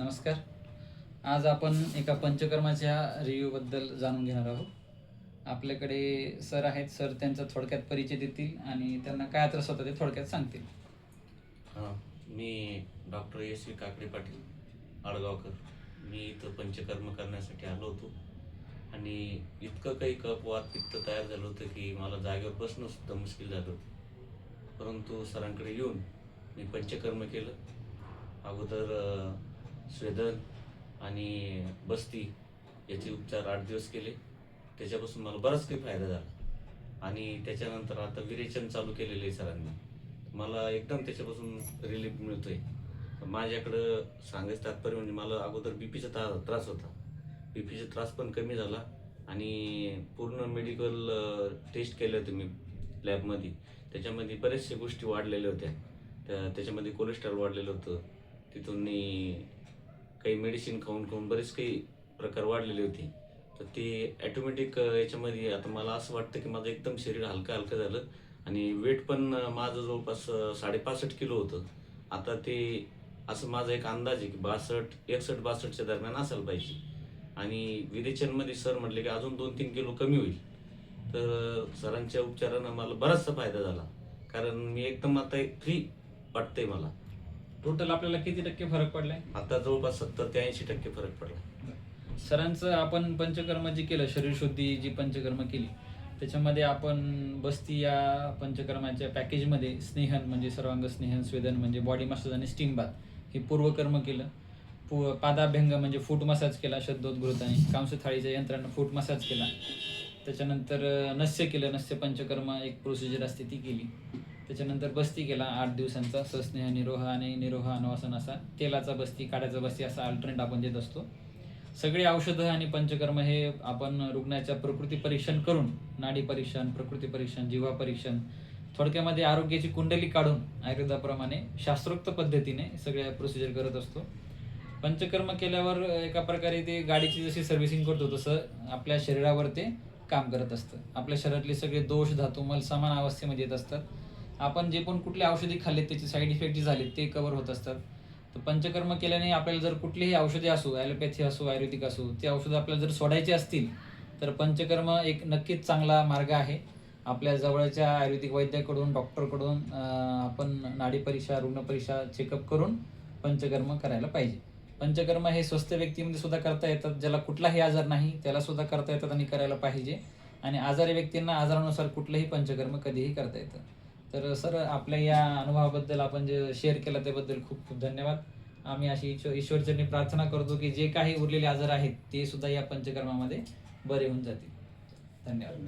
नमस्कार. आज आपण एका पंचकर्माच्या रिव्ह्यूबद्दल जाणून घेणार आहोत. आपल्याकडे सर आहेत. सर त्यांचा थोडक्यात परिचय देतील आणि त्यांना काय त्रास होता ते थोडक्यात सांगतील. मी डॉक्टर एस.व्ही. काकडे पाटील आडगावकर. मी इथं पंचकर्म करण्यासाठी आलो होतो आणि इतकं काही कफ वात पित्त तयार झालं होतं की मला जागेवर बसणं सुद्धा मुश्किल झालं होतं. परंतु सरांकडे येऊन मी पंचकर्म केलं. अगोदर स्वेदन आणि बस्ती याचे उपचार 8 दिवस केले. त्याच्यापासून मला बराच काही फायदा झाला आणि त्याच्यानंतर आता विरेचन चालू केलेलं आहे सरांनी. मला एकदम त्याच्यापासून रिलीफ मिळतोय. माझ्याकडं सांगायचं तात्पर्य म्हणजे मला अगोदर बीपीचा त्रास होता. बीपीचा त्रास पण कमी झाला आणि पूर्ण मेडिकल टेस्ट केले होते मी लॅबमध्ये. त्याच्यामध्ये बऱ्याचशा गोष्टी वाढलेल्या होत्या. त्याच्यामध्ये कोलेस्ट्रॉल वाढलेलं होतं. तिथून काही मेडिसिन खाऊन बरेच काही प्रकार वाढलेले होते. तर ते ॲटोमॅटिक याच्यामध्ये आता मला असं वाटतं की माझं एकदम शरीर हलकं झालं आणि वेट पण माझं जवळपास 65 किलो होतं. आता ते असं माझा एक अंदाज आहे की 61-62च्या दरम्यान असायला पाहिजे. आणि विरेचनमध्ये सर म्हटले की अजून 2-3 किलो कमी होईल. तर सरांच्या उपचारानं मला बराचसा फायदा झाला. कारण मी एकदम आता फ्री वाटतंय मला. टोटल आपल्याला किती टक्के फरक पडलाय? आता जवळपास 70 ते 80% फरक पडला. सरांचं आपण पंचकर्म जे केलं, शरीर शुद्धी जी पंचकर्म केली, त्याच्यामध्ये आपण बस्ती या पंचकर्माच्या पॅकेजमध्ये स्नेहन म्हणजे सर्वांग स्नेहन, स्वेदन म्हणजे बॉडी मसाज आणि स्टीम बाथ हे पूर्वकर्म केलं. पादाभ्यंग म्हणजे फूट मसाज केला शब्दोद्गृताने. कांस्य थाळीच्या यंत्रानं फूट मसाज केला. त्याच्यानंतर नस्य केलं. नस्य पंचकर्म एक प्रोसिजर असते ती केली. त्याच्यानंतर बस्ती केला 8 दिवसांचा. सस्नेह निरोह आणि निरोह अनवासन असा तेलाचा बस्ती, काड्याचा बस्ती असा अल्टरनेट आपण देत असतो. सगळी औषधं आणि पंचकर्म हे आपण रुग्णाच्या प्रकृती परीक्षण करून, नाडी परीक्षण, प्रकृती परीक्षण, जीवा परीक्षण, थोडक्यामध्ये आरोग्याची कुंडली काढून आयुर्वेदाप्रमाणे शास्त्रोक्त पद्धतीने सगळ्या प्रोसिजर करत असतो. पंचकर्म केल्यावर एका प्रकारे ते गाडीची जशी सर्व्हिसिंग करतो तसं आपल्या शरीरावर ते काम करत असतं. आपल्या शरीरातले सगळे दोष धातू मल समान अवस्थेमध्ये येत असतात. आपण जे पण कुठली औषधी खाल्लीत त्याचे साईड इफेक्ट जे झालेत ते कव्हर होत असतात. तर पंचकर्म केल्याने आपल्याला जर कुठलीही औषधी असो, ॲलोपॅथी असो, आयुर्वेदिक असो, ते औषधं आपल्याला जर सोडायची असतील तर पंचकर्म एक नक्कीच चांगला मार्ग आहे. आपल्या जवळच्या आयुर्वेदिक वैद्याकडून, डॉक्टरकडून आपण नाडी परीक्षा, रुग्ण परीक्षा, चेकअप करून पंचकर्म करायला पाहिजे. पंचकर्म हे स्वस्थ व्यक्तीमध्ये सुद्धा करता येतात. ज्याला कुठलाही आजार नाही त्याला सुद्धा करता येतात आणि करायला पाहिजे. आणि आजारी व्यक्तींना आजारानुसार कुठलंही पंचकर्म कधीही करता येतं. तर सर, आपल्या या अनुभवाबद्दल आपण जे शेअर केलं त्याबद्दल खूप खूप धन्यवाद. आम्ही अशी ईश्वरचरणी प्रार्थना करतो की जे काही उरलेले आजार आहेत ते सुद्धा या पंचकर्मामध्ये बरे होऊन जातील. धन्यवाद.